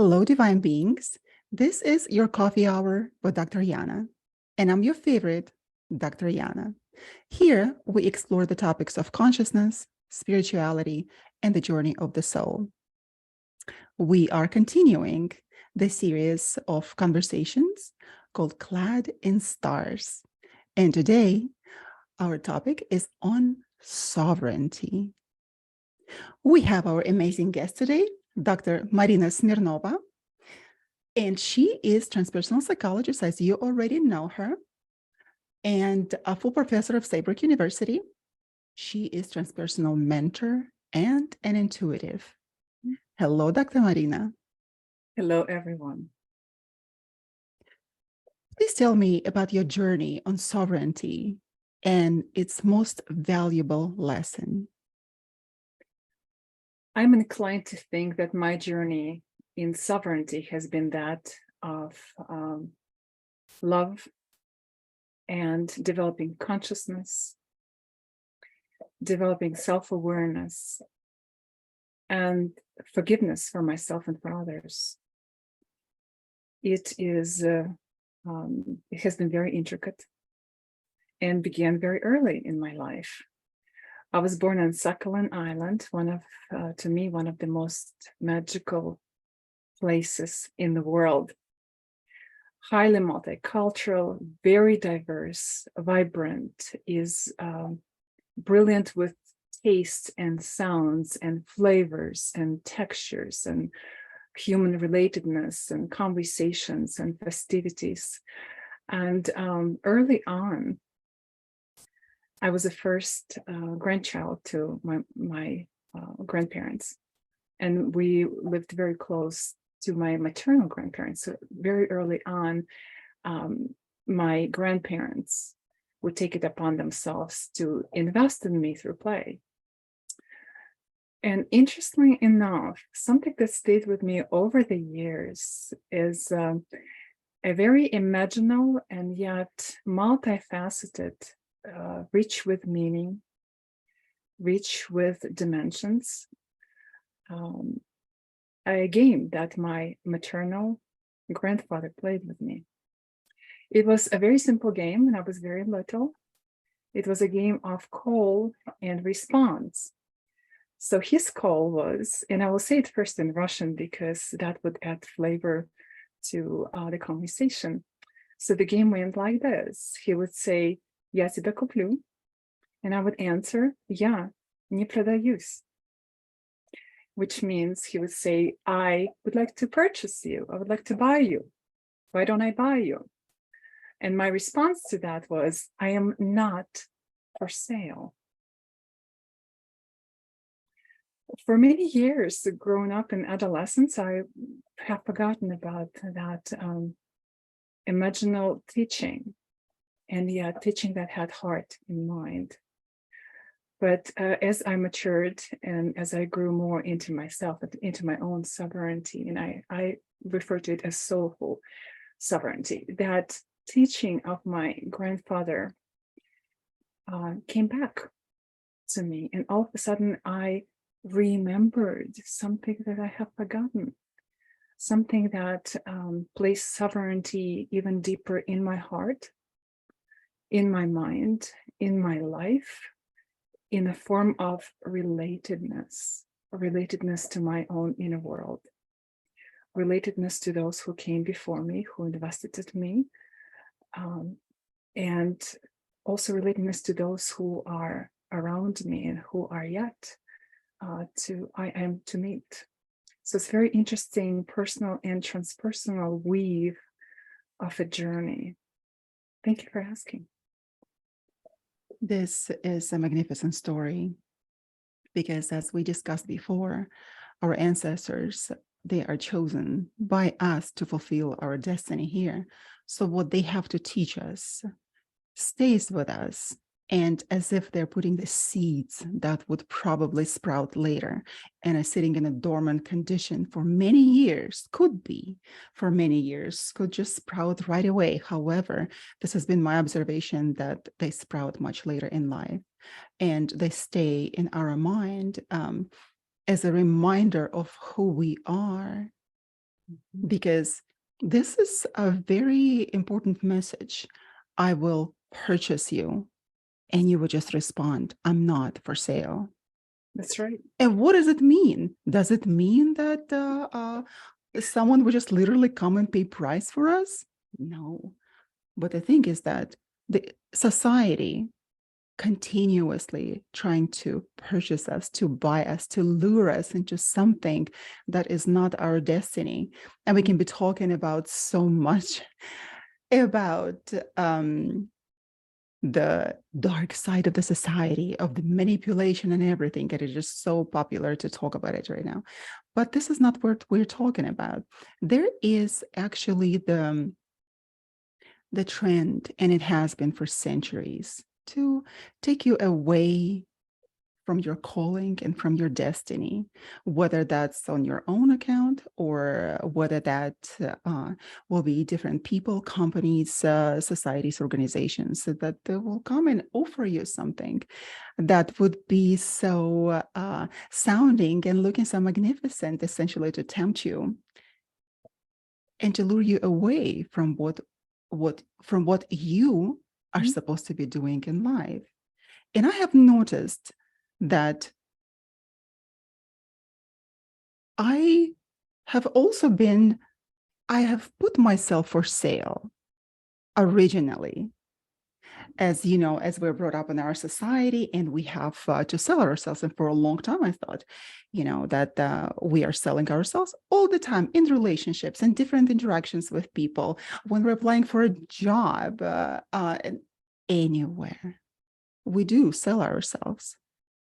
Hello, divine beings. This is your coffee hour with Dr. Yana, and I'm your favorite, Dr. Yana. Here, we explore the topics of consciousness, spirituality, and the journey of the soul. We are continuing the series of conversations called CLAD in Stars. And today, our topic is on sovereignty. We have our amazing guest today, Dr. Marina Smirnova, and she is transpersonal psychologist, as you already know her, and a full professor of Saybrook University. She is transpersonal mentor and an intuitive. Hello, Dr. Marina. Hello, everyone. Please tell me about your journey on sovereignty and its most valuable lesson. I'm inclined to think that my journey in sovereignty has been that of love and developing consciousness, developing self-awareness, and forgiveness for myself and for others. It has been very intricate and began very early in my life. I was born on Sakhalin Island, to me, one of the most magical places in the world. Highly multicultural, very diverse, vibrant, is brilliant with tastes and sounds and flavors and textures and human relatedness and conversations and festivities. And early on, I was the first grandchild to my grandparents, and we lived very close to my maternal grandparents. So very early on, my grandparents would take it upon themselves to invest in me through play. And interestingly enough, something that stayed with me over the years is a very imaginal and yet multifaceted, rich with meaning, rich with dimensions, a game that my maternal grandfather played with me. It was a very simple game when I was very little. It was a game of call and response. So his call was, and I will say it first in Russian because that would add flavor to the conversation. So the game went like this. He would say, "Я тебя куплю," and I would answer, "Я не продаюсь," which means he would say, "I would like to purchase you. I would like to buy you. Why don't I buy you?" And my response to that was, "I am not for sale." For many years, growing up in adolescence, I have forgotten about that imaginal teaching, and yet teaching that had heart in mind. But as I matured and as I grew more into myself, into my own sovereignty, and I refer to it as soulful sovereignty, that teaching of my grandfather came back to me. And all of a sudden, I remembered something that I have forgotten, something that placed sovereignty even deeper in my heart, in my mind, in my life, in the form of relatedness to my own inner world, relatedness to those who came before me, who invested in me, and also relatedness to those who are around me and who are yet I am to meet. So it's very interesting personal and transpersonal weave of a journey. Thank you for asking. This is a magnificent story because, as we discussed before, our ancestors, they are chosen by us to fulfill our destiny here. So what they have to teach us stays with us, and as if they're putting the seeds that would probably sprout later and are sitting in a dormant condition for many years, could just sprout right away. However, this has been my observation that they sprout much later in life, and they stay in our mind as a reminder of who we are because this is a very important message. I will purchase you, and you will just respond, I'm not for sale. That's right. And what does it mean? Does it mean that someone would just literally come and pay price for us? No. But the thing is that the society continuously trying to purchase us, to buy us, to lure us into something that is not our destiny. And we can be talking about so much about the dark side of the society, of the manipulation and everything. It is just so popular to talk about it right now. But this is not what we're talking about. There is actually the trend, and it has been for centuries, to take you away from your calling and from your destiny, whether that's on your own account or whether that will be different people, companies, societies, organizations that they will come and offer you something that would be so sounding and looking so magnificent, essentially to tempt you and to lure you away from what you are supposed to be doing in life. And I have noticed that I have put myself for sale originally. As you know, as we're brought up in our society and we have to sell ourselves. And for a long time, I thought, that we are selling ourselves all the time in relationships and different interactions with people, when we're applying for a job, anywhere. We do sell ourselves.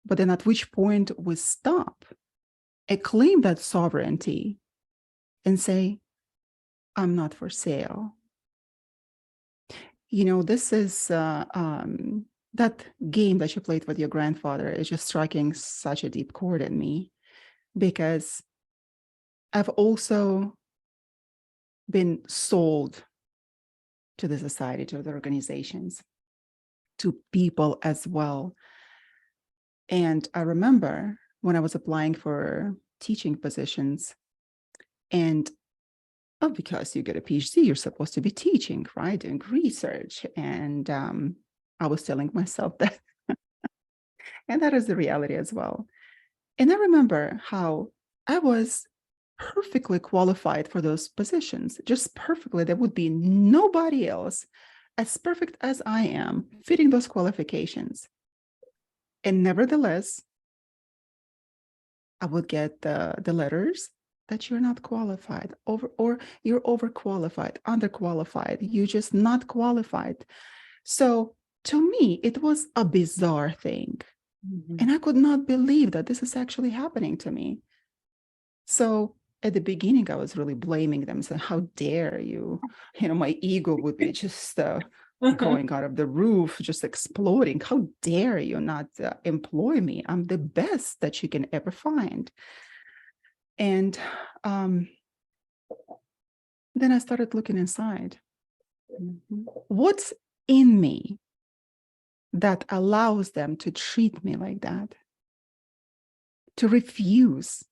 But then at which point we stop and claim that sovereignty and say, I'm not for sale. This is that game that you played with your grandfather is just striking such a deep chord in me, because I've also been sold to the society, to the organizations, to people as well. And I remember when I was applying for teaching positions, and because you get a PhD, you're supposed to be teaching, right? Doing research. And I was telling myself that. And that is the reality as well. And I remember how I was perfectly qualified for those positions, just perfectly. There would be nobody else as perfect as I am fitting those qualifications. And nevertheless, I would get the letters that you're not qualified, or you're overqualified, underqualified, you're just not qualified. So to me, it was a bizarre thing. And I could not believe that this is actually happening to me. So at the beginning, I was really blaming them, saying, how dare you? My ego would be just going out of the roof, just exploding. How dare you not employ me? I'm the best that you can ever find. And then I started looking inside. What's in me that allows them to treat me like that? To refuse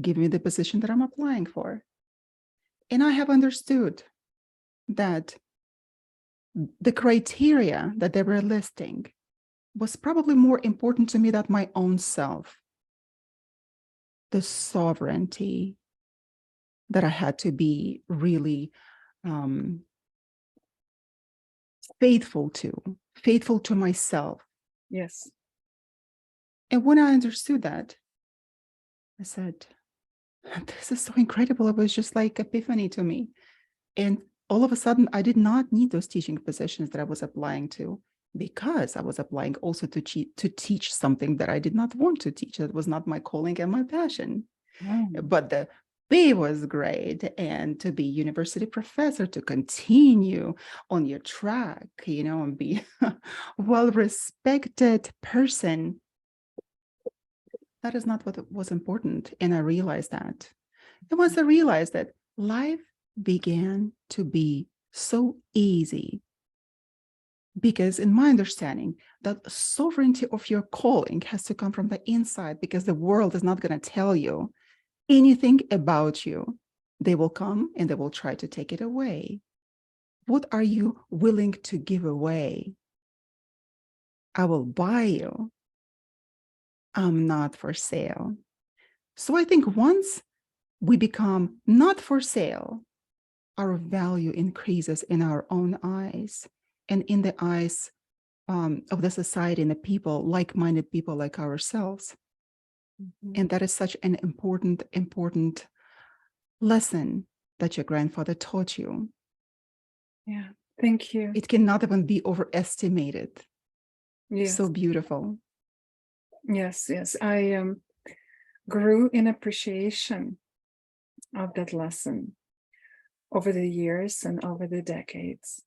give me the position that I'm applying for. And I have understood that the criteria that they were listing was probably more important to me than my own self. The sovereignty that I had to be really faithful to myself. Yes. And when I understood that, I said, this is so incredible. It was just like epiphany to me. And all of a sudden, I did not need those teaching positions that I was applying to, because I was applying also to teach something that I did not want to teach. That was not my calling and my passion. But the pay was great, and to be university professor, to continue on your track, and be a well-respected person. That is not what was important. And I realized that. And once I realized that, life began to be so easy, because in my understanding, that sovereignty of your calling has to come from the inside, because the world is not going to tell you anything about you. They will come and they will try to take it away. What are you willing to give away? I will buy you. I'm not for sale. So I think once we become not for sale, our value increases in our own eyes and in the eyes of the society and the people, like-minded people like ourselves. And that is such an important lesson that your grandfather taught you. Yeah, thank you. It cannot even be overestimated. Yes. So beautiful. Yes, yes. I grew in appreciation of that lesson over the years and over the decades.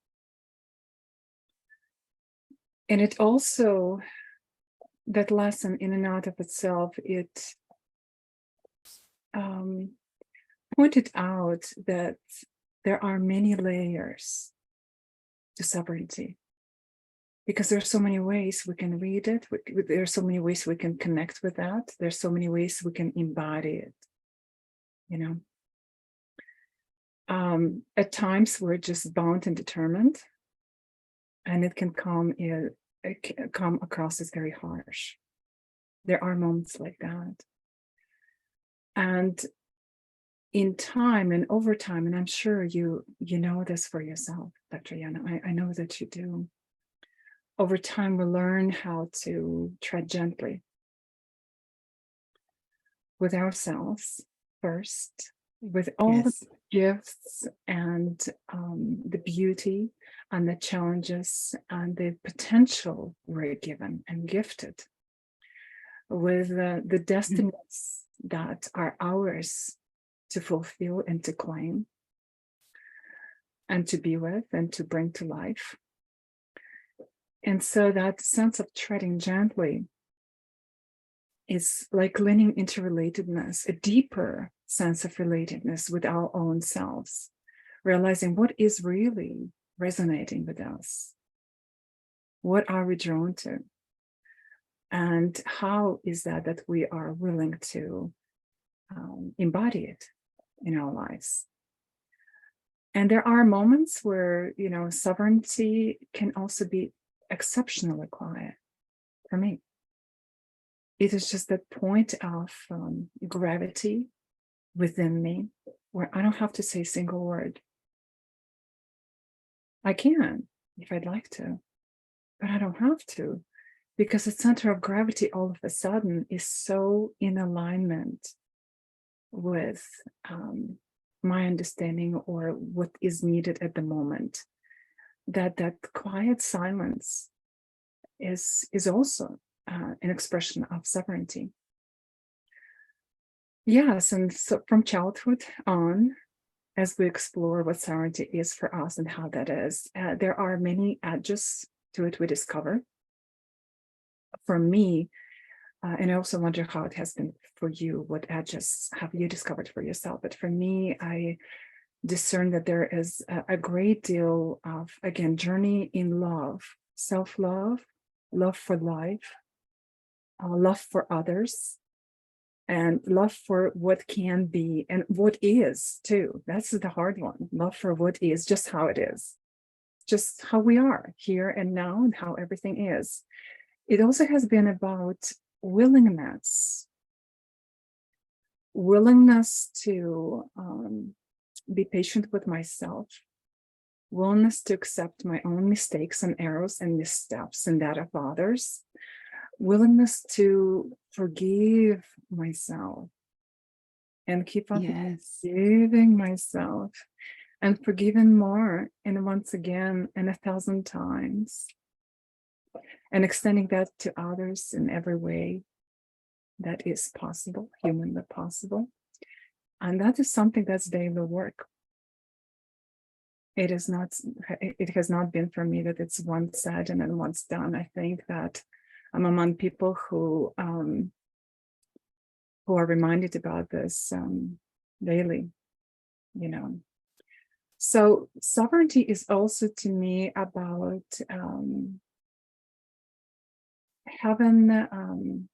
And it also, that lesson in and out of itself, it pointed out that there are many layers to sovereignty, because there's so many ways we can read it. There's so many ways we can connect with that. There's so many ways we can embody it, you know. At times we're just bound and determined, and it can come across as very harsh. There are moments like that. And in time and over time, and I'm sure you know this for yourself, Dr. Yana, I know that you do. Over time, we learn how to tread gently with ourselves first, with all the gifts and the beauty and the challenges and the potential we're given and gifted, with the destinies that are ours to fulfill and to claim and to be with and to bring to life. And so that sense of treading gently is like leaning into relatedness, a deeper sense of relatedness with our own selves, realizing what is really resonating with us. What are we drawn to? And how is that we are willing to embody it in our lives? And there are moments where, you know, sovereignty can also be exceptionally quiet for me. It is just that point of gravity within me where I don't have to say a single word. I can if I'd like to, but I don't have to, because the center of gravity all of a sudden is so in alignment with my understanding or what is needed at the moment, that quiet silence is also an expression of sovereignty. Yes, and so from childhood on, as we explore what sovereignty is for us and how that is, there are many edges to it we discover. For me, and I also wonder how it has been for you, what edges have you discovered for yourself? But for me, I discern that there is a great deal of, again, journey in love, self-love, love for life, love for others, and love for what can be and what is too. That's the hard one. Love for what is, just how it is, just how we are here and now and how everything is. It also has been about willingness to be patient with myself, willingness to accept my own mistakes and errors and missteps and that of others, willingness to forgive myself and keep on forgiving myself and forgiving more, and once again and 1,000 times, and extending that to others in every way that is possible, humanly possible. And that is something that's daily work. It has not been for me that it's once said and then once done. I think that I'm among people who are reminded about this daily, you know. So sovereignty is also to me about having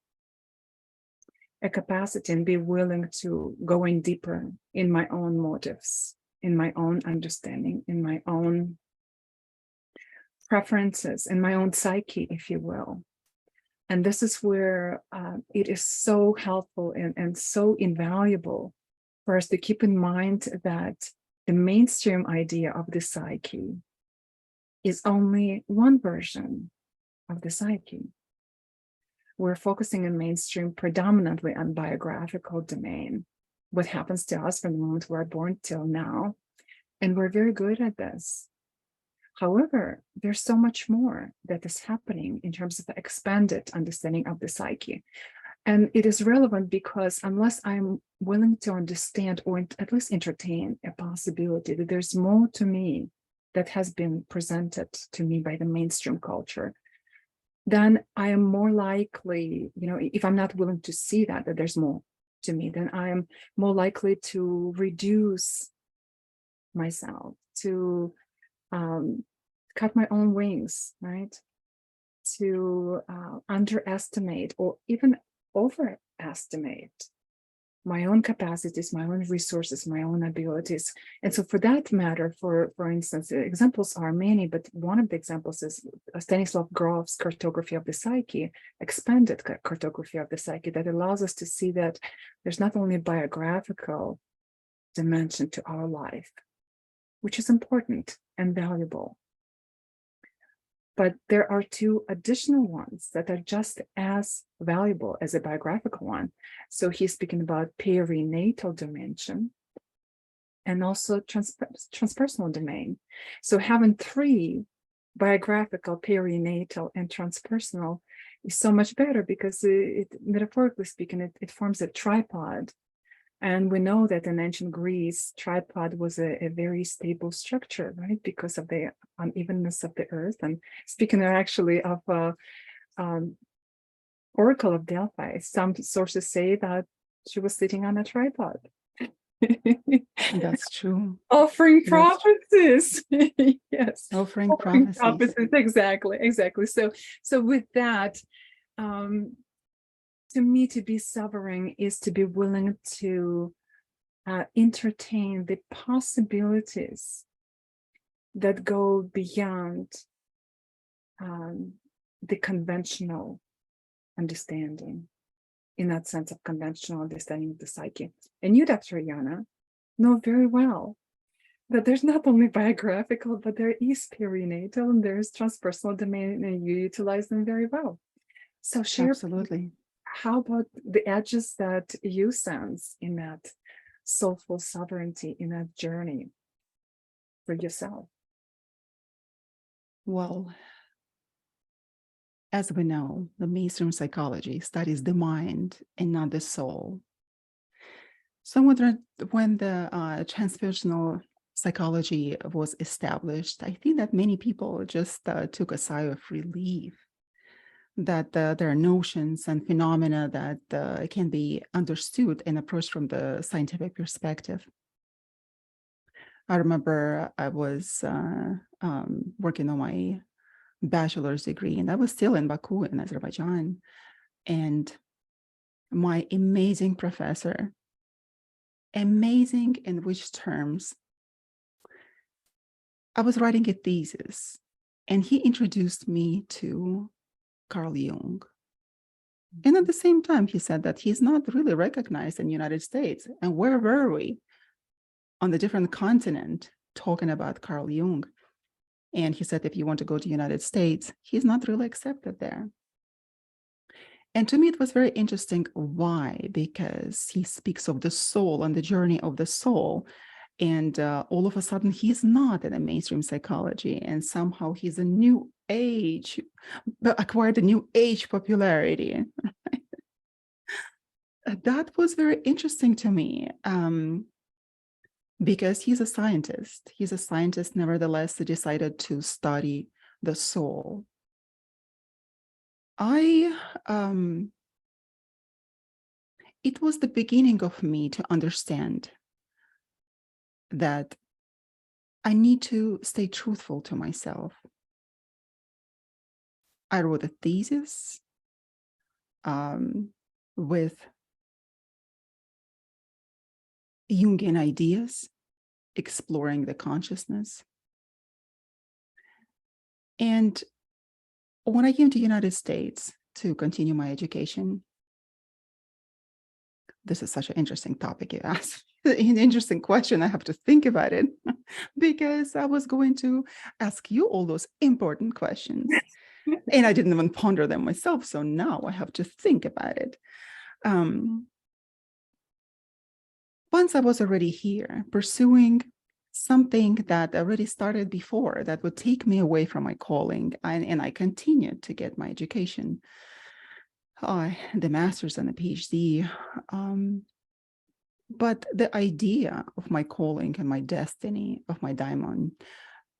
a capacity and be willing to go in deeper in my own motives, in my own understanding, in my own preferences, in my own psyche, if you will. And this is where it is so helpful and so invaluable for us to keep in mind that the mainstream idea of the psyche is only one version of the psyche. We're focusing in mainstream predominantly on biographical domain, what happens to us from the moment we're born till now. And we're very good at this. However, there's so much more that is happening in terms of the expanded understanding of the psyche. And it is relevant because unless I'm willing to understand or at least entertain a possibility that there's more to me that has been presented to me by the mainstream culture, then I am more likely, if I'm not willing to see that there's more to me, then I am more likely to reduce myself, to cut my own wings, right? To underestimate or even overestimate my own capacities, my own resources, my own abilities. And so for that matter, for instance, examples are many, but one of the examples is Stanislav Grof's cartography of the psyche, expanded cartography of the psyche, that allows us to see that there's not only a biographical dimension to our life, which is important and valuable, but there are two additional ones that are just as valuable as a biographical one. So he's speaking about perinatal dimension and also transpersonal domain. So having three, biographical, perinatal, and transpersonal, is so much better because metaphorically speaking, it forms a tripod. And we know that in ancient Greece, tripod was a very stable structure, right? Because of the unevenness of the earth. And speaking actually of Oracle of Delphi, some sources say that she was sitting on a tripod. That's true. Offering prophecies. Yes. Offering prophecies. Exactly. So with that, to me, to be sovereign is to be willing to entertain the possibilities that go beyond the conventional understanding, in that sense of conventional understanding of the psyche. And you, Dr. Yana, know very well that there's not only biographical, but there is perinatal and there's transpersonal domain, and you utilize them very well. So share. Absolutely. How about the edges that you sense in that soulful sovereignty, in that journey for yourself? Well, as we know, the mainstream psychology studies the mind and not the soul. So when the transpersonal psychology was established, I think that many people just took a sigh of relief that there are notions and phenomena that can be understood and approached from the scientific perspective. I remember I was working on my bachelor's degree, and I was still in Baku in Azerbaijan. And my amazing professor, amazing in which terms, I was writing a thesis, and he introduced me to Carl Jung. And at the same time, he said that he's not really recognized in the United States. And where were we? On the different continent talking about Carl Jung. And he said, if you want to go to the United States, he's not really accepted there. And to me, it was very interesting. Why? Because he speaks of the soul and the journey of the soul. And all of a sudden, he's not in a mainstream psychology. And somehow he's a new age, acquired a new age popularity. That was very interesting to me. Because he's a scientist. He's a scientist, nevertheless, decided to study the soul. It was the beginning of me to understand that I need to stay truthful to myself. I wrote a thesis with Jungian ideas, exploring the consciousness. And when I came to the United States to continue my education, this is such an interesting topic you asked. An interesting question. I have to think about it because I was going to ask you all those important questions and I didn't even ponder them myself. So now I have to think about it. Once I was already here pursuing something that already started before that would take me away from my calling, and I continued to get my education, the master's and the PhD. But the idea of my calling and my destiny, of my diamond,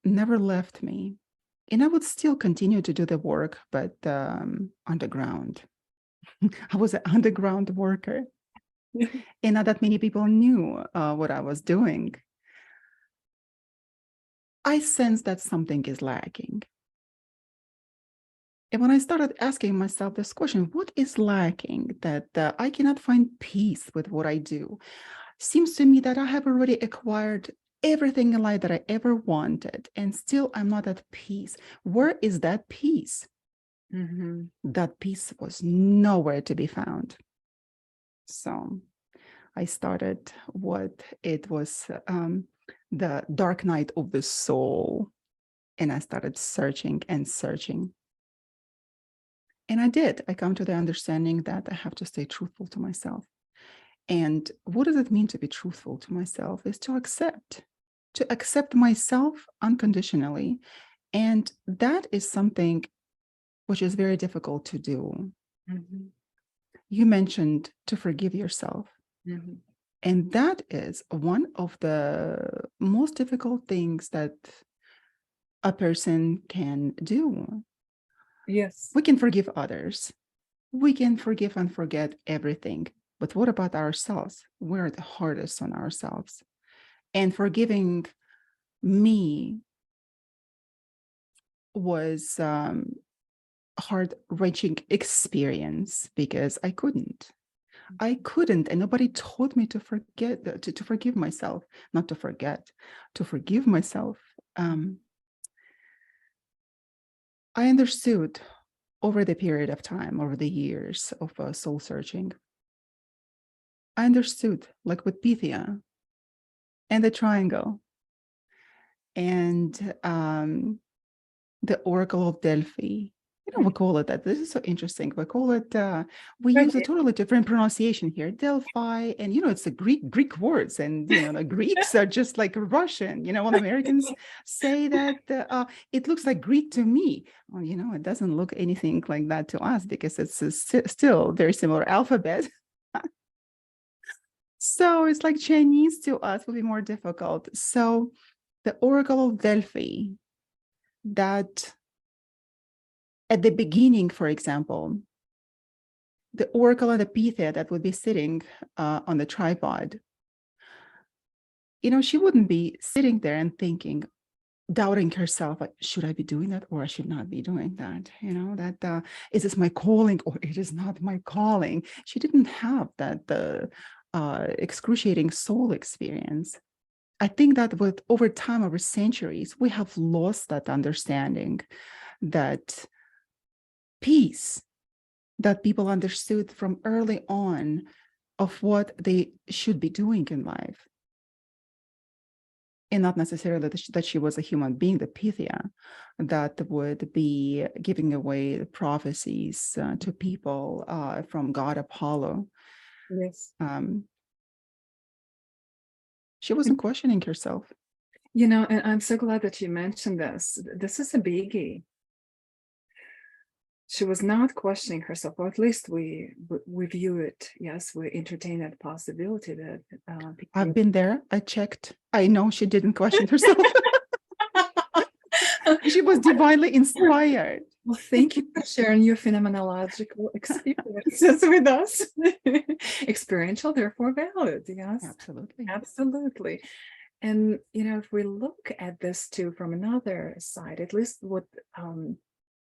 never left me. And I would still continue to do the work, but underground. I was an underground worker. And not that many people knew what I was doing. I sensed that something is lacking. And when I started asking myself this question, what is lacking that I cannot find peace with what I do? Seems to me that I have already acquired everything in life that I ever wanted, and still I'm not at peace. Where is that peace? Mm-hmm. That peace was nowhere to be found. So I started what it was the dark night of the soul. And I started searching and searching. And I did. I come to the understanding that I have to stay truthful to myself. And what does it mean to be truthful to myself? Is to accept myself unconditionally. And that is something which is very difficult to do. Mm-hmm. You mentioned to forgive yourself. Mm-hmm. And that is one of the most difficult things that a person can do. Yes. We can forgive others. We can forgive and forget everything. But what about ourselves? We're the hardest on ourselves. And forgiving me was heart-wrenching experience because I couldn't, and nobody taught me to forgive myself, not to forget, to forgive myself. I understood over the period of time, over the years of soul searching, I understood, like with Pythia and the triangle and the Oracle of Delphi. We call it that. This is so interesting. We call it, we use a totally different pronunciation here, Delphi, and it's the Greek words, and the Greeks are just like Russian. When Americans say that it looks like Greek to me, well, it doesn't look anything like that to us because it's still very similar alphabet. So it's like Chinese to us will be more difficult. So the Oracle of Delphi, that at the beginning, for example, the Oracle and the Pythia that would be sitting on the tripod, she wouldn't be sitting there and thinking, doubting herself, like, should I be doing that or I should not be doing that? That is this my calling or it is not my calling? She didn't have that excruciating soul experience. I think that over time, over centuries, we have lost that understanding, that peace that people understood from early on of what they should be doing in life. And not necessarily that she was a human being, the Pythia, that would be giving away the prophecies to people from God Apollo. Yes. She wasn't questioning herself. And I'm so glad that you mentioned this. This is a biggie. She was not questioning herself, or at least we view it. Yes, we entertain that possibility that I've been there. I checked. I know she didn't question herself. She was divinely inspired. Well, thank you for sharing your phenomenological experiences with us. Experiential, therefore valid. Yes, absolutely. Absolutely. And, if we look at this too from another side, at least what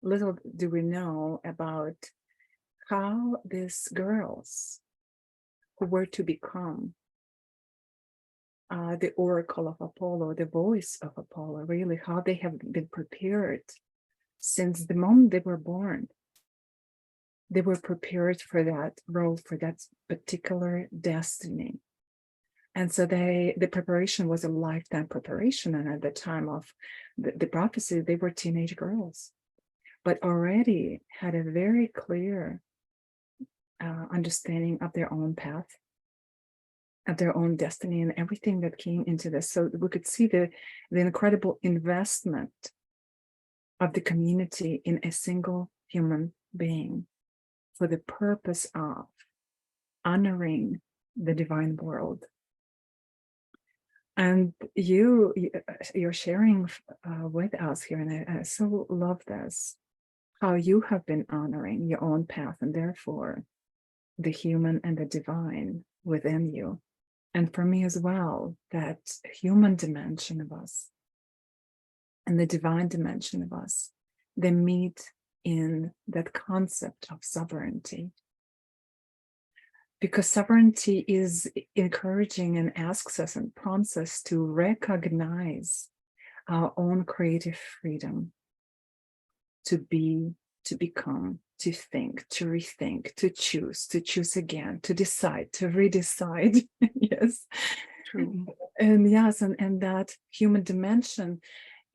little do we know about how these girls who were to become the oracle of Apollo, the voice of Apollo, really, how they have been prepared since the moment they were born. They were prepared for that role, for that particular destiny. And so the preparation was a lifetime preparation. And at the time of the prophecy, they were teenage girls, but already had a very clear understanding of their own path, of their own destiny, and everything that came into this. So we could see the incredible investment of the community in a single human being for the purpose of honoring the divine world. And you're sharing with us here, and I so love this, how you have been honoring your own path, and therefore the human and the divine within you. And for me as well, that human dimension of us and the divine dimension of us, they meet in that concept of sovereignty. Because sovereignty is encouraging and asks us and prompts us to recognize our own creative freedom to be, to become, to think, to rethink, to choose again, to decide, to redecide. Yes. True. And yes, and that human dimension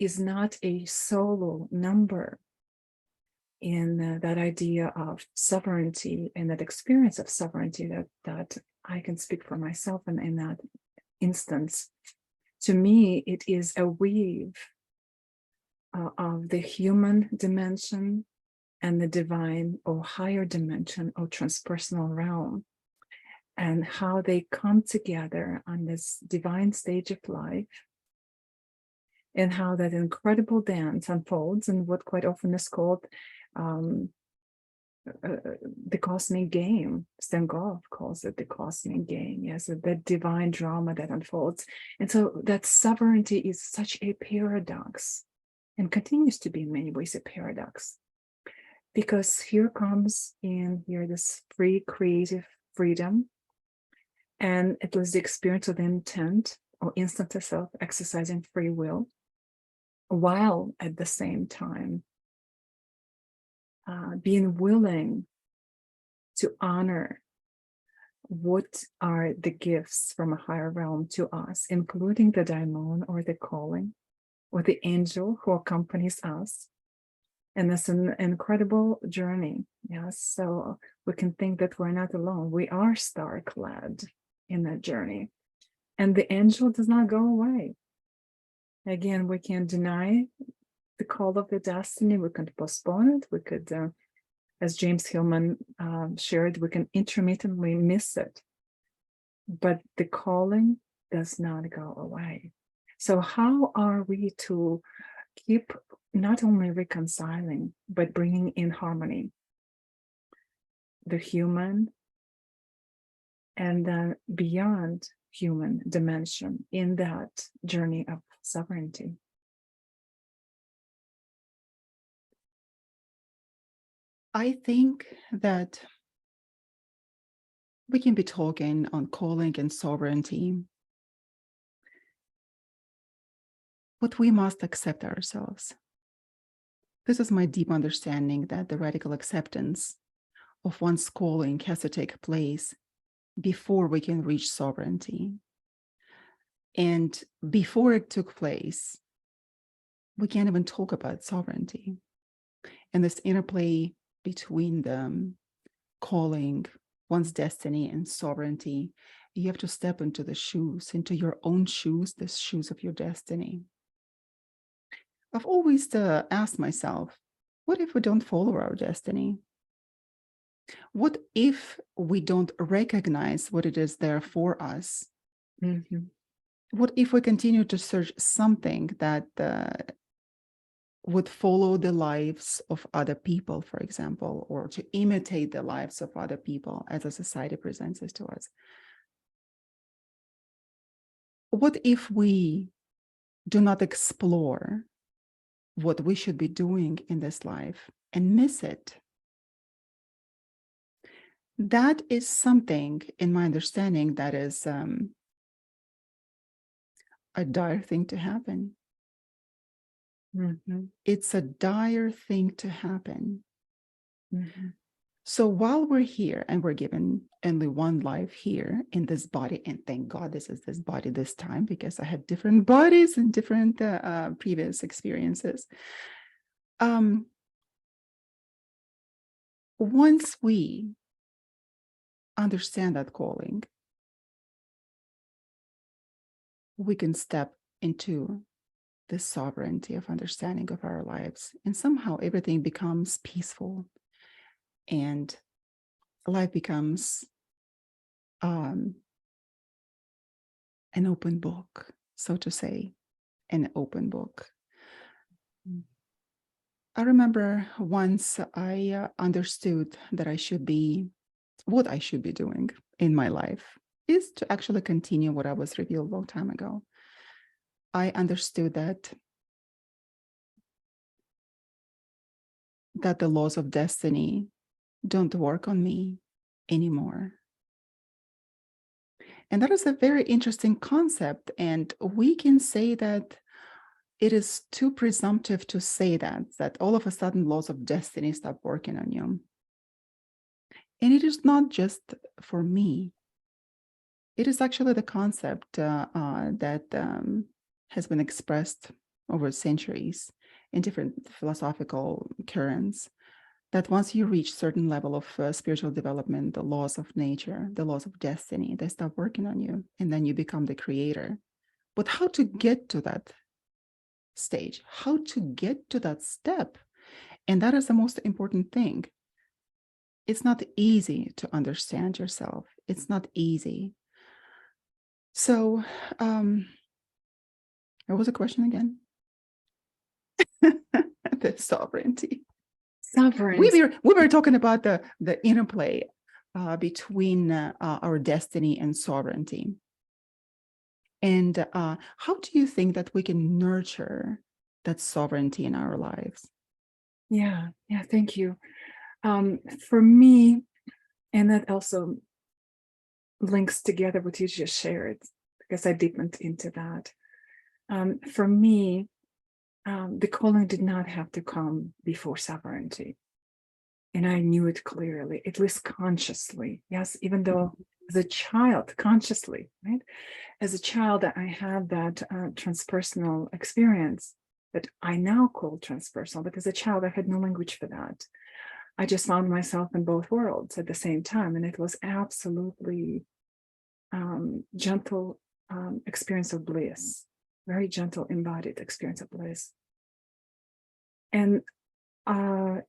is not a solo number in that idea of sovereignty and that experience of sovereignty that I can speak for myself in that instance. To me, it is a weave of the human dimension and the divine or higher dimension or transpersonal realm, and how they come together on this divine stage of life, and how that incredible dance unfolds in what quite often is called the cosmic game. Stan Grof calls it the cosmic game. Yes, the divine drama that unfolds. And so that sovereignty is such a paradox, and continues to be in many ways a paradox, because here comes in here this free creative freedom, and it was the experience of the intent or instant of self exercising free will, while at the same time being willing to honor what are the gifts from a higher realm to us, including the daimon or the calling or the angel who accompanies us. And that's an incredible journey. Yes, so we can think that we're not alone. We are star-clad in that journey. And the angel does not go away. Again, we can deny the call of the destiny. We can postpone it. We could, as James Hillman shared, we can intermittently miss it. But the calling does not go away. So how are we to keep not only reconciling, but bringing in harmony, the human and the beyond human dimension in that journey of sovereignty? I think that we can be talking on calling and sovereignty, but we must accept ourselves. This is my deep understanding that the radical acceptance of one's calling has to take place before we can reach sovereignty. And before it took place, we can't even talk about sovereignty. And this interplay between the calling, one's destiny, and sovereignty, you have to step into the shoes, into your own shoes, the shoes of your destiny. I've always asked myself, what if we don't follow our destiny? What if we don't recognize what it is there for us? Mm-hmm. What if we continue to search something that would follow the lives of other people, for example, or to imitate the lives of other people as a society presents it to us? What if we do not explore what we should be doing in this life and miss it? That is something, in my understanding, that is a dire thing to happen. Mm-hmm. It's a dire thing to happen. Mm-hmm. So while we're here and we're given only one life here in this body, and thank God this is this body this time, because I had different bodies and different previous experiences. Once we understand that calling, we can step into the sovereignty of understanding of our lives, and somehow everything becomes peaceful and life becomes an open book, so to say, an open book. I remember once I understood that what I should be doing in my life is to actually continue what I was revealed a long time ago. I understood that the laws of destiny don't work on me anymore. And that is a very interesting concept. And we can say that it is too presumptive to say that all of a sudden laws of destiny stop working on you. And it is not just for me. It is actually the concept that has been expressed over centuries in different philosophical currents, that once you reach certain level of spiritual development, the laws of nature, the laws of destiny, they stop working on you, and then you become the creator. But how to get to that stage, how to get to that step? And that is the most important thing. It's not easy to understand yourself. It's not easy. So, what was the question again? The sovereignty. Sovereignty. We were talking about the interplay between our destiny and sovereignty. And how do you think that we can nurture that sovereignty in our lives? Yeah, thank you. For me, and that also links together what you just shared, because I deepened into that. For me, the calling did not have to come before sovereignty. And I knew it clearly, at least consciously. Yes, even though as a child, consciously, right? As a child, I had that transpersonal experience that I now call transpersonal, but as a child, I had no language for that. I just found myself in both worlds at the same time. And it was absolutely gentle experience of bliss, very gentle, embodied experience of bliss. And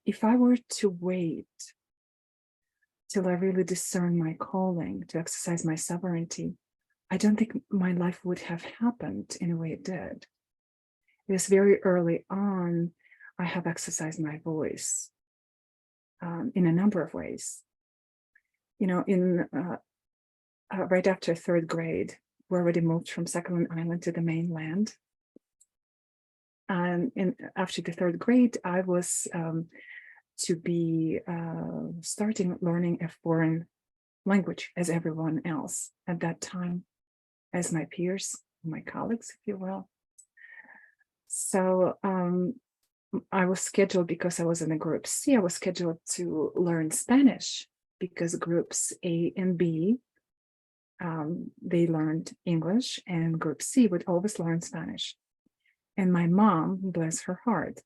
if I were to wait till I really discern my calling to exercise my sovereignty, I don't think my life would have happened in a way it did. Because very early on, I have exercised my voice in a number of ways. You know, right after third grade, we already moved from Sakhalin Island to the mainland. And after the third grade, I was to be starting learning a foreign language as everyone else at that time, as my peers, my colleagues, if you will. So I was scheduled, because I was in a group C, I was scheduled to learn Spanish, because groups A and B, they learned English, and group C would always learn Spanish. And my mom, bless her heart,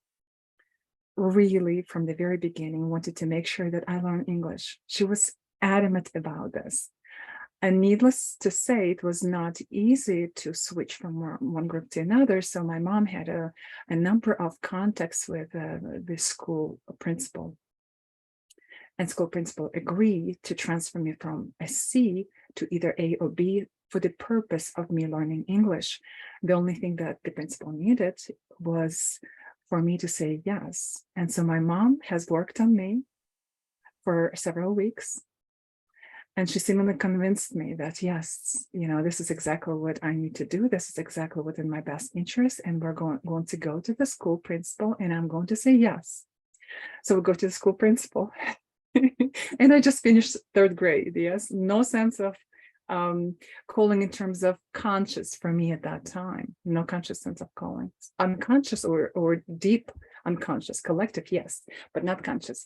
really from the very beginning wanted to make sure that I learn English. She was adamant about this. And needless to say, it was not easy to switch from one group to another. So my mom had a number of contacts with the school principal. And school principal agreed to transfer me from a C to either A or B for the purpose of me learning English. The only thing that the principal needed was for me to say yes. And so my mom has worked on me for several weeks. And she seemingly convinced me that, yes, you know, this is exactly what I need to do. This is exactly within my best interest. And we're going to go to the school principal, and I'm going to say yes. So we go to the school principal. And I just finished third grade. Yes, no sense of calling in terms of conscious for me at that time, no conscious sense of calling, unconscious or deep unconscious, collective, yes, but not conscious.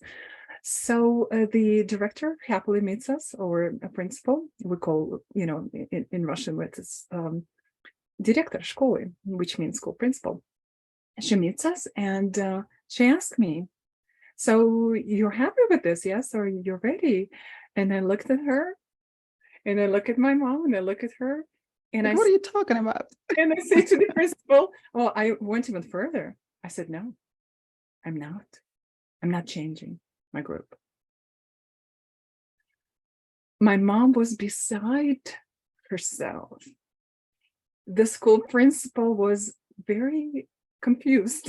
So the director happily meets us, or a principal, we call, in Russian, it's director школы, which means school principal. She meets us and she asked me, so you're happy with this, yes? Or you're ready? And I looked at her and I look at my mom and I look at her and Like, what are you talking about? and I say to the principal, well, I went even further. I said, no, I'm not. I'm not changing my group. My mom was beside herself. The school principal was very confused.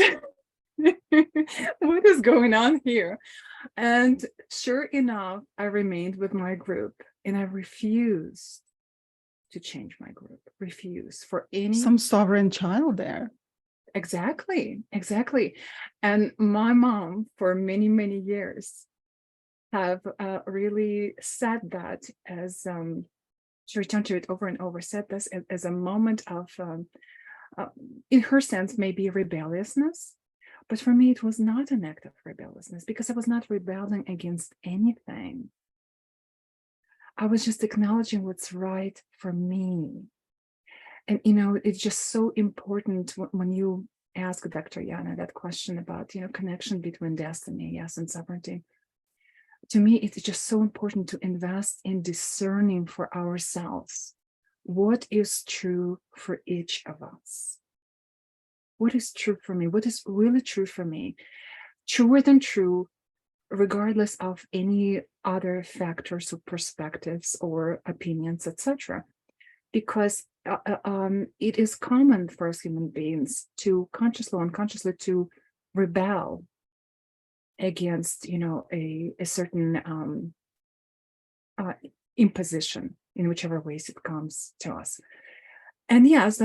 What is going on here? And sure enough, I remained with my group and I refused to change my group. Refuse for any. Some sovereign child there. Exactly. And my mom, for many, many years, have really said that as she returned to it over and over, said this as a moment of, in her sense, maybe rebelliousness. But for me, it was not an act of rebelliousness because I was not rebelling against anything. I was just acknowledging what's right for me. And, it's just so important when you ask Dr. Yana that question about, connection between destiny, yes, and sovereignty. To me, it's just so important to invest in discerning for ourselves what is true for each of us. What is true for me? What is really true for me? Truer than true, regardless of any other factors or perspectives or opinions, etc. Because it is common for us human beings to consciously or unconsciously to rebel against, a certain imposition in whichever ways it comes to us. And yes,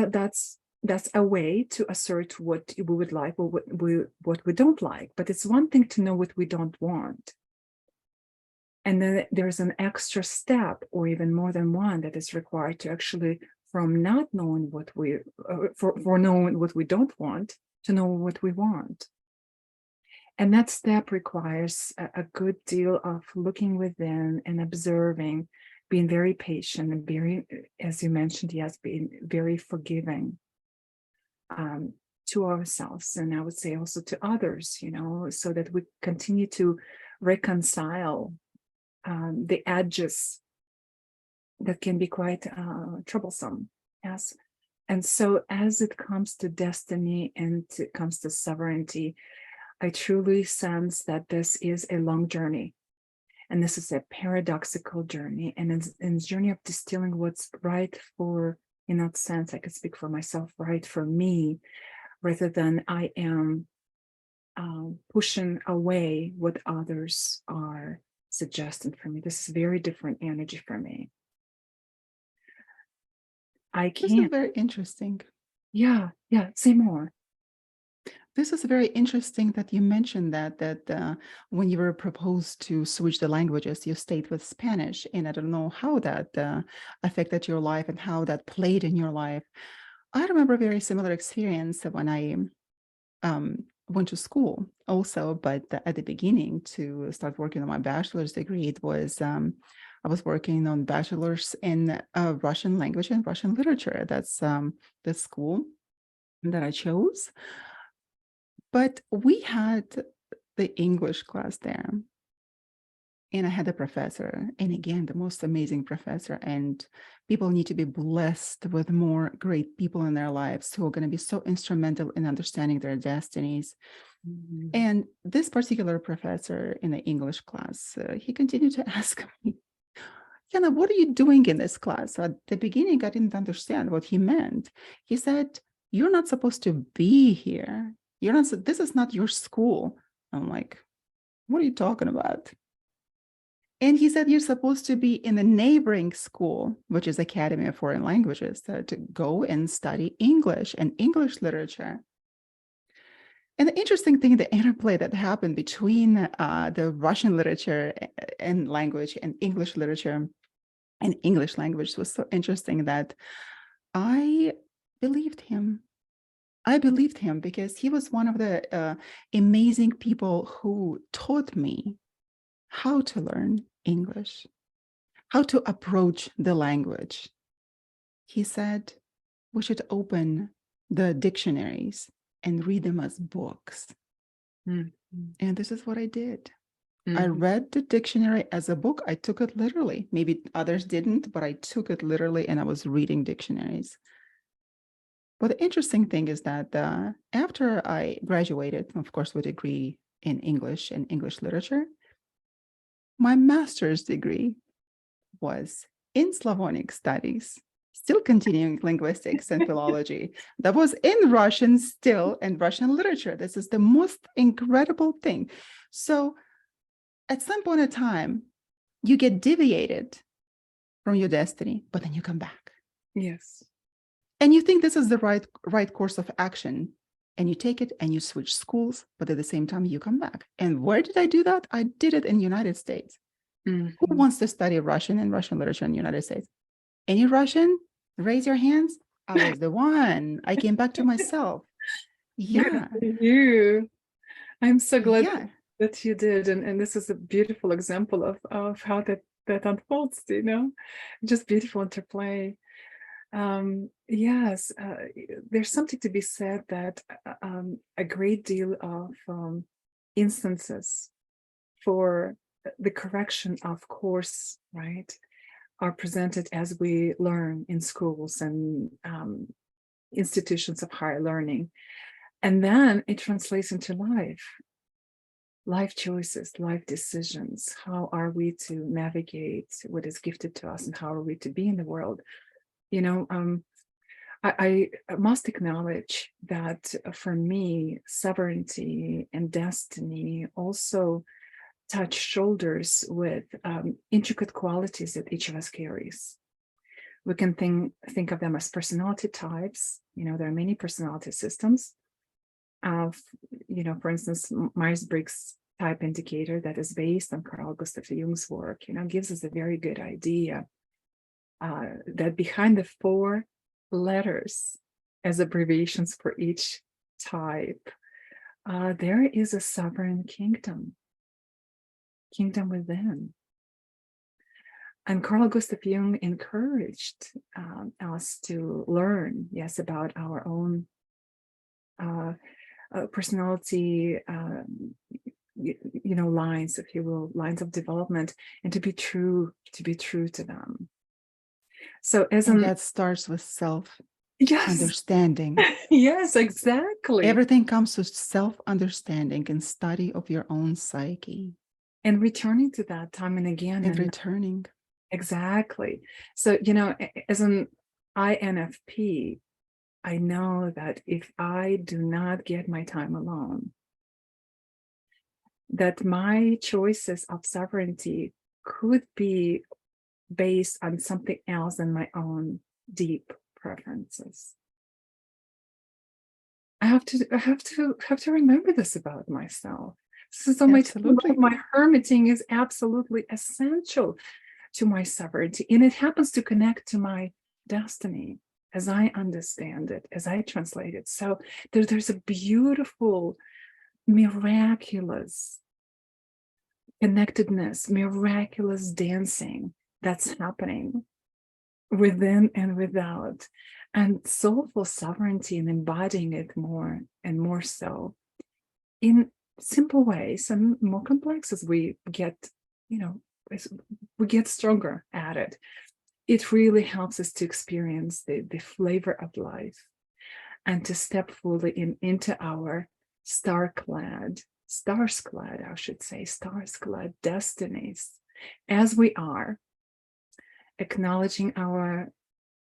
that's a way to assert what we would like or what we don't like. But it's one thing to know what we don't want. And then there's an extra step, or even more than one, that is required to actually, from not knowing what we, for knowing what we don't want, to know what we want. And that step requires a good deal of looking within and observing, being very patient and very, as you mentioned, yes, being very forgiving to ourselves. And I would say also to others, so that we continue to reconcile the edges that can be quite troublesome. Yes. And so as it comes to destiny and it comes to sovereignty, I truly sense that this is a long journey. And this is a paradoxical journey. And it's a journey of distilling what's right for, in that sense, I could speak for myself, right for me, rather than I am pushing away what others are suggesting for me. This is very different energy for me. I This is can't. very interesting. Yeah, say more. This is very interesting that you mentioned that when you were proposed to switch the languages, you stayed with Spanish, and I don't know how that affected your life and how that played in your life. I remember a very similar experience when I went to school also, but at the beginning to start working on my bachelor's degree, it was I was working on bachelor's in Russian language and Russian literature. That's the school that I chose. But we had the English class there. And I had a professor, and again, the most amazing professor. And people need to be blessed with more great people in their lives who are going to be so instrumental in understanding their destinies. Mm-hmm. And this particular professor in the English class, he continued to ask me, Yana, what are you doing in this class? So at the beginning, I didn't understand what he meant. He said, you're not supposed to be here. You're not, this is not your school. I'm like, what are you talking about? And he said, you're supposed to be in the neighboring school, which is Academy of Foreign Languages, to go and study English and English literature. And the interesting thing, the interplay that happened between the Russian literature and language and English literature and English language was so interesting that I believed him. I believed him because he was one of the amazing people who taught me how to learn English, how to approach the language. He said we should open the dictionaries and read them as books. Mm-hmm. And this is what I did. Mm-hmm. I read the dictionary as a book. I took it literally. Maybe others didn't, but I took it literally and I was reading dictionaries. But the interesting thing is that after I graduated, of course, with a degree in English and English literature, my master's degree was in Slavonic studies, still continuing linguistics and philology. That was in Russian still and Russian literature. This is the most incredible thing. So at some point in time, you get deviated from your destiny, but then you come back. Yes. And you think this is the right course of action. And you take it and you switch schools, but at the same time, you come back. And where did I do that? I did it in the United States. Mm-hmm. Who wants to study Russian and Russian literature in the United States? Any Russian? Raise your hands. I was the one. I came back to myself. Yeah. You. I'm so glad Yeah. that you did. And this is a beautiful example of how that unfolds, you know, just beautiful interplay. Yes, there's something to be said that a great deal of instances for the correction of course, right, are presented as we learn in schools and institutions of higher learning. And then it translates into life choices, life decisions. How are we to navigate what is gifted to us and how are we to be in the world? You know, I must acknowledge that for me, sovereignty and destiny also touch shoulders with intricate qualities that each of us carries. We can think of them as personality types. You know, there are many personality systems. You know, for instance, Myers-Briggs type indicator that is based on Carl Gustav Jung's work, you know, gives us a very good idea that behind the 4 letters as abbreviations for each type, there is a sovereign kingdom within. And Carl Gustav Jung encouraged us to learn, yes, about our own personality, you know, lines, if you will, lines of development, and to be true to them. So and that starts with yes, understanding. yes, exactly. Everything comes to self-understanding and study of your own psyche. And returning to that time and again. And returning. Exactly. So, you know, as an INFP, I know that if I do not get my time alone, that my choices of sovereignty could be based on something else than my own deep preferences. I have to remember this about myself. So my hermiting is absolutely essential to my sovereignty, and it happens to connect to my destiny as I understand it, as I translate it. So there's a beautiful, miraculous connectedness, miraculous dancing that's happening within and without, and soulful sovereignty and embodying it more and more so in simple ways and more complex as we get, you know, as we get stronger at it. It really helps us to experience the flavor of life and to step fully into our stars-clad destinies as we are, acknowledging our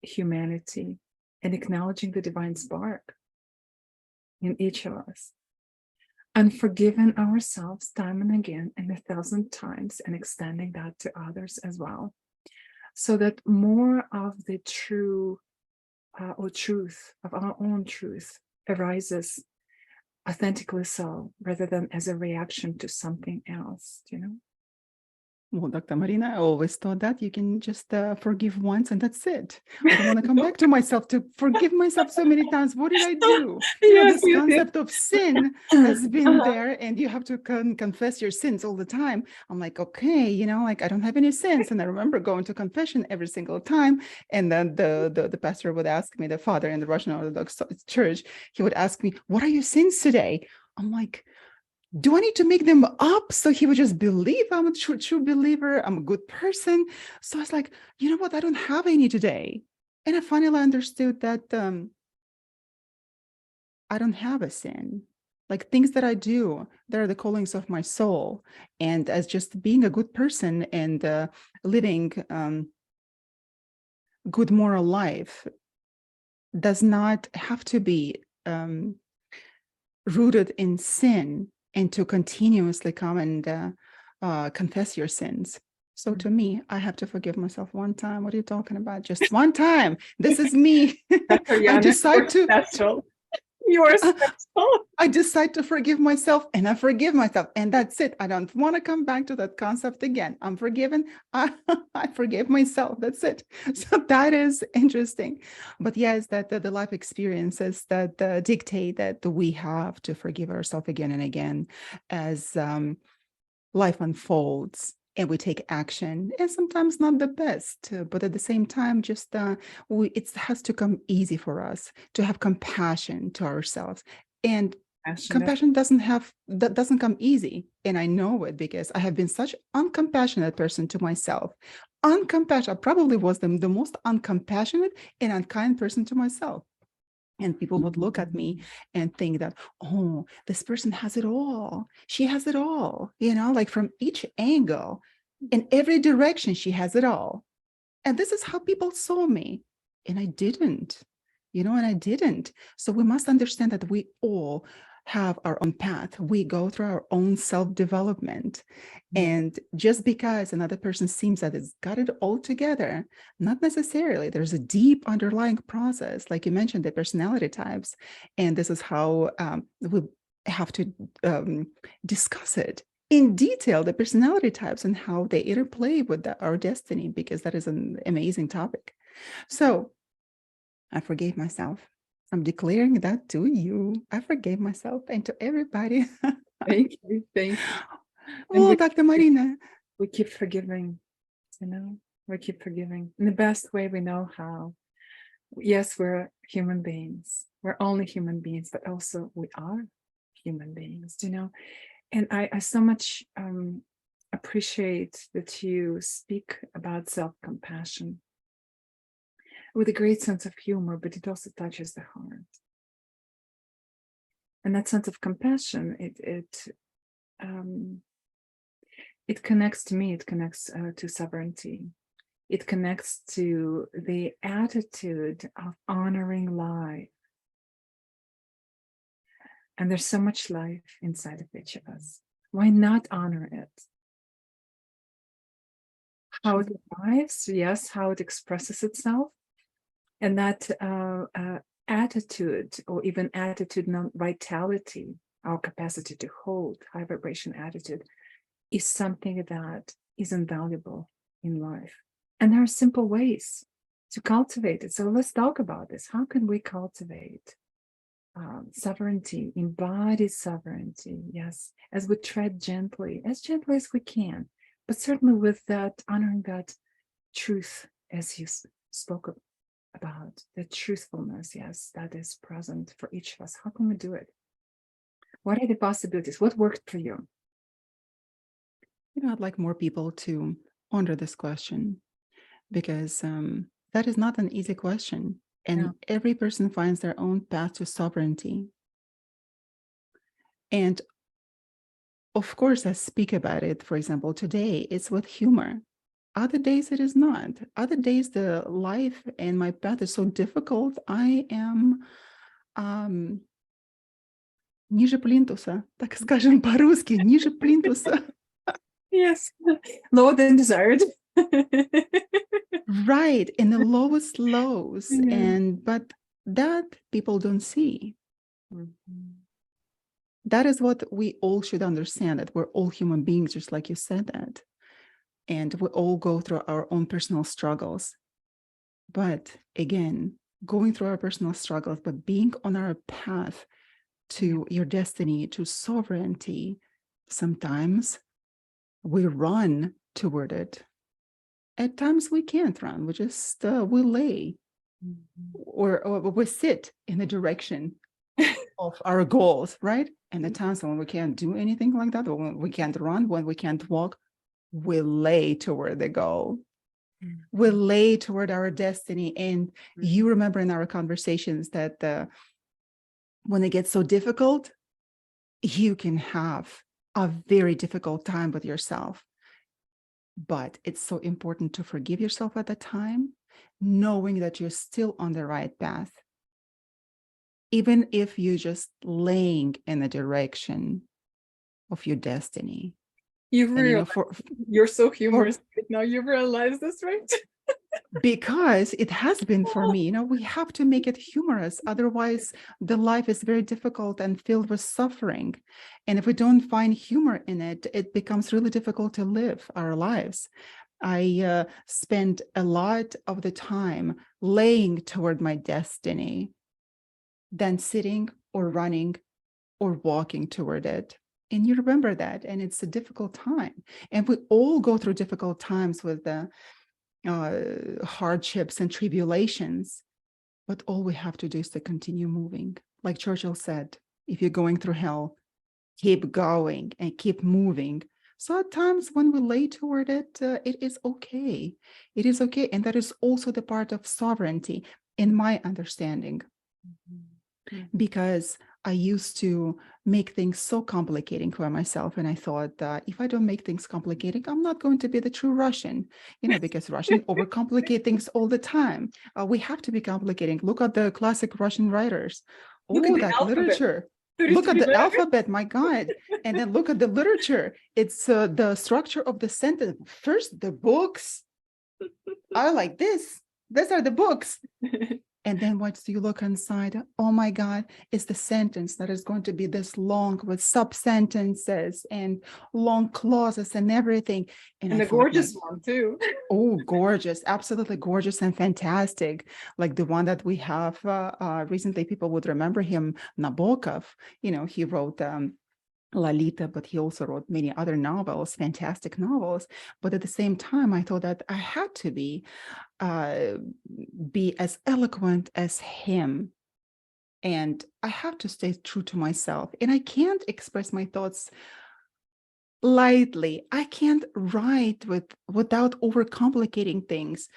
humanity and acknowledging the divine spark in each of us, and forgiving ourselves time and again and 1,000 times, and extending that to others as well, so that more of the truth of our own truth arises authentically, so rather than as a reaction to something else, you know. Well, Dr. Marina, I always thought that you can just forgive once and that's it. I don't want to come back to myself to forgive myself so many times. What did I do? Yes, This yes, concept of sin has been Uh-huh. there, and you have to confess your sins all the time. I'm like, okay, like I don't have any sins. And I remember going to confession every single time. And then the pastor would ask me, the father in the Russian Orthodox Church, he would ask me, what are your sins today? I'm like, do I need to make them up? So he would just believe I'm a true believer. I'm a good person. So I was like, you know what? I don't have any today. And I finally understood that I don't have a sin. Like things that I do, they're the callings of my soul. And as just being a good person and living good moral life does not have to be rooted in sin and to continuously come and confess your sins. So to me, I have to forgive myself one time. What are you talking about? Just one time. This is me. Dr. I Yana, decide you're to special. You are uh, special. I decide to forgive myself, and I forgive myself, and that's it. I don't want to come back to that concept again. I'm forgiven. I forgive myself. That's it. So that is interesting. But yes, that the life experiences that dictate that we have to forgive ourselves again and again as life unfolds and we take action, and sometimes not the best, but at the same time, just it has to come easy for us to have compassion to ourselves. And Passionate. compassion doesn't come easy, and I know it because I have been such uncompassionate person to myself. Uncompassionate, I probably was the most uncompassionate and unkind person to myself. And people would look at me and think that, oh, this person has it all. She has it all, like from each angle, in every direction, she has it all. And this is how people saw me. And I didn't, and I didn't. So we must understand that we all have our own path. We go through our own self-development. And just because another person seems that it's got it all together, not necessarily. There's a deep underlying process, like you mentioned, the personality types. And this is how we have to discuss it in detail, the personality types and how they interplay with our destiny, because that is an amazing topic. So I forgave myself. I'm declaring that to you. I forgave myself and to everybody. Thank you. Thank you. Oh, Dr. Marina. We keep forgiving, we keep forgiving in the best way we know how. Yes, we're human beings. We're only human beings, but also we are human beings, And I so much appreciate that you speak about self-compassion with a great sense of humor, but it also touches the heart. And that sense of compassion, it connects to me. It connects to sovereignty. It connects to the attitude of honoring life. And there's so much life inside of each of us. Why not honor it? How it lives, yes, how it expresses itself. And that attitude, or even attitude vitality, our capacity to hold high vibration attitude, is something that is invaluable in life. And there are simple ways to cultivate it. So let's talk about this. How can we cultivate sovereignty, embodied sovereignty? Yes, as we tread gently as we can, but certainly with that, honoring that truth, as you spoke about, the truthfulness, yes, that is present for each of us. How can we do it? What are the possibilities? What worked for you? I'd like more people to ponder this question, because that is not an easy question. And Yeah. every person finds their own path to sovereignty. And of course, I speak about it. For example, today it's with humor. Other days it is not. Other days the life and my path is so difficult. I am ниже плинтуса, так скажем по-русски, ниже плинтуса. Yes, lower than desired. Right, in the lowest lows. But that people don't see. That is what we all should understand, that we're all human beings, just like you said that. and we all go through our own personal struggles. But again, going through our personal struggles, but being on our path to your destiny, to sovereignty, sometimes we run toward it. At times we can't run. We just we lay, or we sit in the direction of our goals, right? And the times when we can't do anything like that, when we can't run, when we can't walk, we lay toward the goal. We lay toward our destiny. And you remember in our conversations that when it gets so difficult, you can have a very difficult time with yourself. But it's so important to forgive yourself at the time, knowing that you're still on the right path. Even if you're just laying in the direction of your destiny. You realize you're so humorous right now. You realize this, right? Because it has been for me. We have to make it humorous. Otherwise, the life is very difficult and filled with suffering. And if we don't find humor in it, it becomes really difficult to live our lives. I spend a lot of the time laying toward my destiny than sitting or running or walking toward it. And you remember that, and it's a difficult time. And we all go through difficult times with the hardships and tribulations, but all we have to do is to continue moving. Like Churchill said, if you're going through hell, keep going and keep moving. So at times when we lay toward it, it is okay. It is okay. And that is also the part of sovereignty in my understanding. Because I used to make things so complicating for myself. And I thought that if I don't make things complicated, I'm not going to be the true Russian, because Russian overcomplicate things all the time. We have to be complicating. Look at the classic Russian writers. Oh, that literature. Look at the alphabet, my God. And then look at the literature. It's the structure of the sentence. First, the books are like this. These are the books. And then once you look inside, oh my God, it's the sentence that is going to be this long with sub-sentences and long clauses and everything. And a gorgeous one too. Oh, gorgeous. Absolutely gorgeous and fantastic. Like the one that we have recently, people would remember him, Nabokov. He wrote Lalita, but he also wrote many other novels, fantastic novels. But at the same time, I thought that I had to be as eloquent as him. And I have to stay true to myself. And I can't express my thoughts lightly. I can't write without overcomplicating things.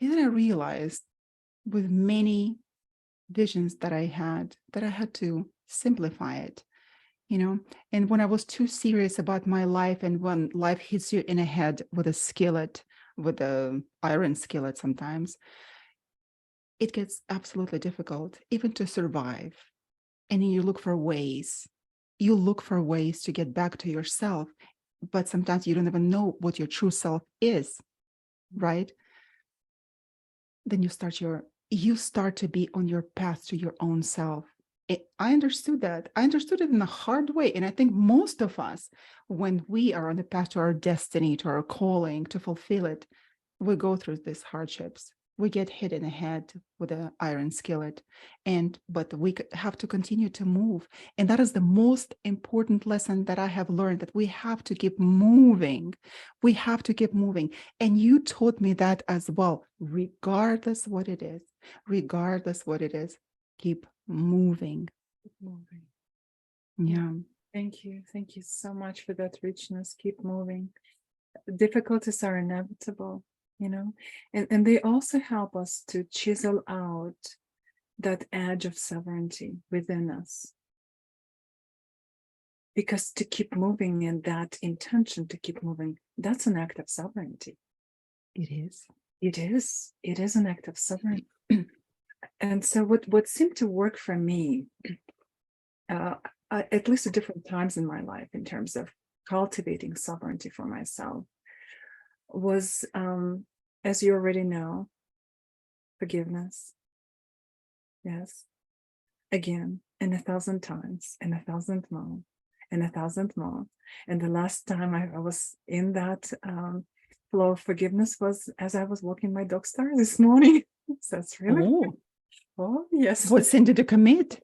And then I realized with many visions that I had to simplify it. And when I was too serious about my life, and when life hits you in the head with a skillet, with a iron skillet sometimes, it gets absolutely difficult even to survive. And you look for ways to get back to yourself, but sometimes you don't even know what your true self is, right? Then you start to be on your path to your own self. I understood that. I understood it in a hard way. And I think most of us, when we are on the path to our destiny, to our calling, to fulfill it, we go through these hardships. We get hit in the head with an iron skillet, but we have to continue to move. And that is the most important lesson that I have learned, that we have to keep moving. We have to keep moving. And you taught me that as well, regardless what it is, keep moving. Yeah. Thank you. Thank you so much for that richness. Keep moving. Difficulties are inevitable, and they also help us to chisel out that edge of sovereignty within us. Because to keep moving and that intention to keep moving, that's an act of sovereignty. It is. It is an act of sovereignty. And so what seemed to work for me, at least at different times in my life, in terms of cultivating sovereignty for myself, was, as you already know, forgiveness. Yes. Again, and 1,000 times, and 1,000 more, and 1,000 more. And the last time I was in that flow of forgiveness was as I was walking my dog Star this morning. So that's really, oh yes. What sin did you commit?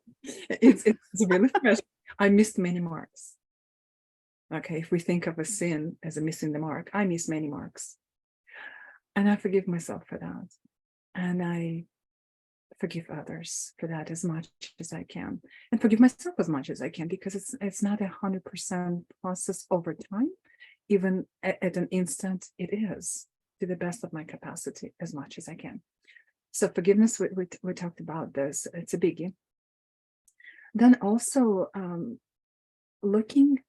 It's really fresh. I missed many marks. Okay, if we think of a sin as a missing the mark, I miss many marks. And I forgive myself for that. And I forgive others for that as much as I can. And forgive myself as much as I can, because it's not 100% process over time. Even at an instant, it is to the best of my capacity as much as I can. So forgiveness, we talked about this. It's a biggie. Then also looking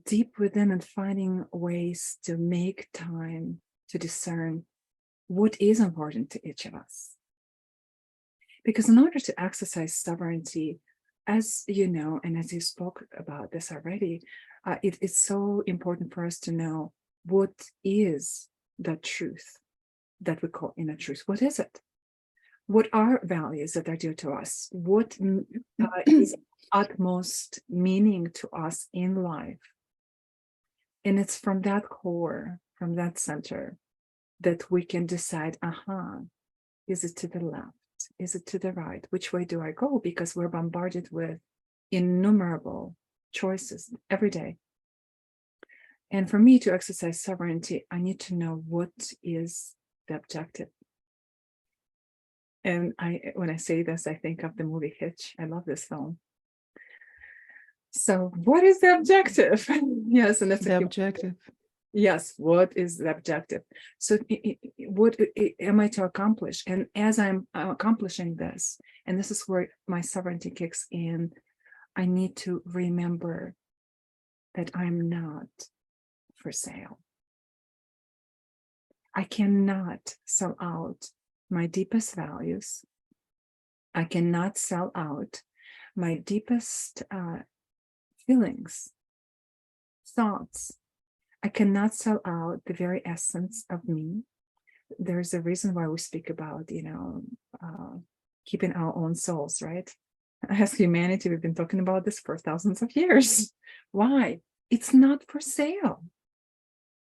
deep within and finding ways to make time to discern what is important to each of us. Because in order to exercise sovereignty, as you know, and as you spoke about this already, it's so important for us to know what is the truth that we call inner truth. What is it? What are values that are dear to us? What is utmost meaning to us in life? And it's from that core, from that center, that we can decide, is it to the left? Is it to the right? Which way do I go? Because we're bombarded with innumerable choices every day. And for me to exercise sovereignty, I need to know what is the objective. And when I say this, I think of the movie Hitch. I love this film. So what is the objective? Yes, and that's the objective. Yes, what is the objective? So what am I to accomplish? And as I'm accomplishing this, and this is where my sovereignty kicks in, I need to remember that I'm not for sale. I cannot sell out my deepest values. I cannot sell out my deepest feelings, thoughts. I cannot sell out the very essence of me. There's a reason why we speak about, keeping our own souls, right? As humanity, we've been talking about this for thousands of years. Why? It's not for sale.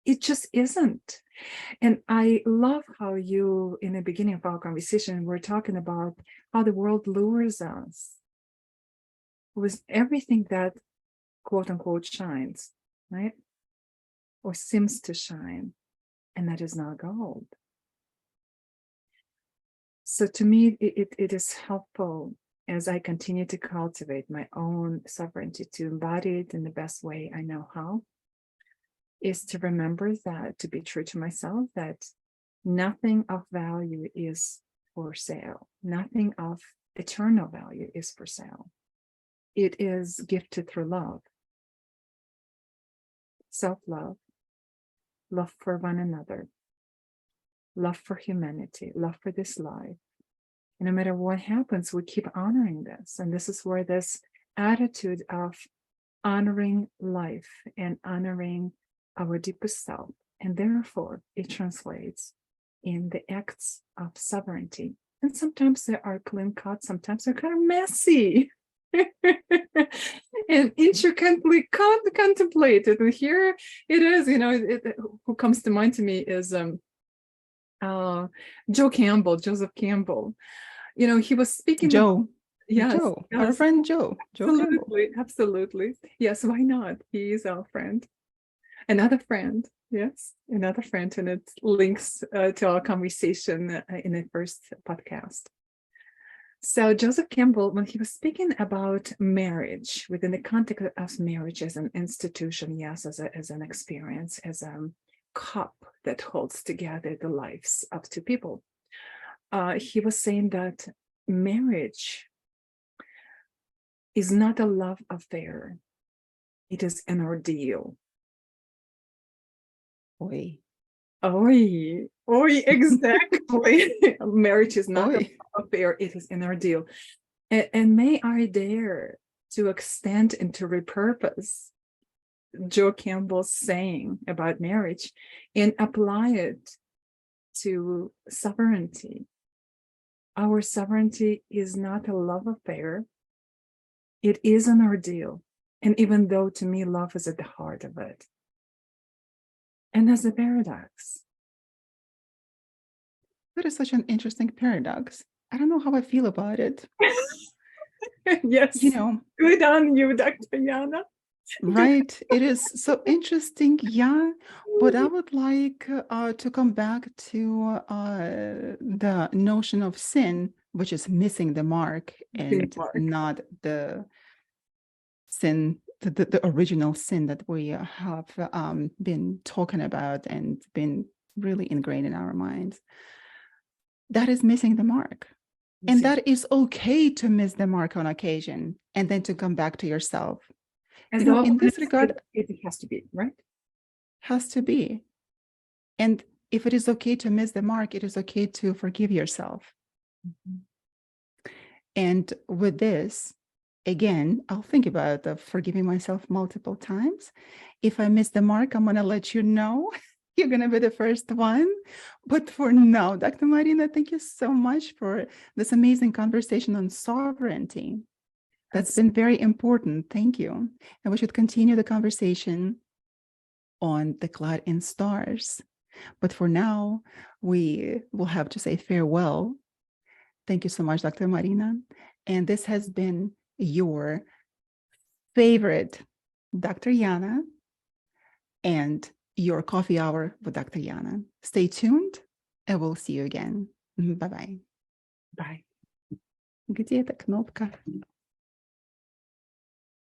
It just isn't. And I love how you, in the beginning of our conversation, we're talking about how the world lures us with everything that quote unquote shines, right? Or seems to shine, and that is not gold. So to me, it is helpful as I continue to cultivate my own sovereignty to embody it in the best way I know how, is to remember that, to be true to myself, that nothing of value is for sale. Nothing of eternal value is for sale. It is gifted through love, self-love, love for one another, love for humanity, love for this life. And no matter what happens, we keep honoring this. And this is where this attitude of honoring life and honoring our deepest self, and therefore it translates in the acts of sovereignty. And sometimes they are clean cut, sometimes they're kind of messy and intricately contemplated. And here it is, who comes to mind to me is Joseph Campbell. He was speaking Joe. Yes, Joe, our friend Joe. Absolutely, absolutely. Yes, why not? He is our friend. Another friend, yes, another friend, and it links to our conversation in the first podcast. So Joseph Campbell, when he was speaking about marriage within the context of marriage as an institution, yes, as an experience, as a cup that holds together the lives of two people, he was saying that marriage is not a love affair. It is an ordeal. Oi. Oi, exactly. Marriage is not Oi. an affair, it is an ordeal. And may I dare to extend and to repurpose Joe Campbell's saying about marriage and apply it to sovereignty. Our sovereignty is not a love affair. It is an ordeal. And even though to me, love is at the heart of it. And that's a paradox. That is such an interesting paradox. I don't know how I feel about it. Yes. You know, Good on you, Dr. Yana. right? It is so interesting, yeah. But I would like to come back to the notion of sin, which is missing the mark and not the sin, the original sin that we have been talking about and been really ingrained in our minds. That is missing the mark. And that is okay to miss the mark on occasion and then to come back to yourself. As you know, in this regard, it has to be, right? Has to be. And if it is okay to miss the mark, it is okay to forgive yourself. Mm-hmm. And with this, again, I'll think about forgiving myself multiple times. If I miss the mark, I'm going to let you know. You're going to be the first one. But for now, Dr. Marina, thank you so much for this amazing conversation on sovereignty. That's been very important. Thank you. And we should continue the conversation on the CLAD in stars. But for now, we will have to say farewell. Thank you so much, Dr. Marina. And this has been your favorite Dr. Yana and your coffee hour with Dr. Yana. Stay tuned and we'll see you again. Bye-bye. Bye. Где эта кнопка?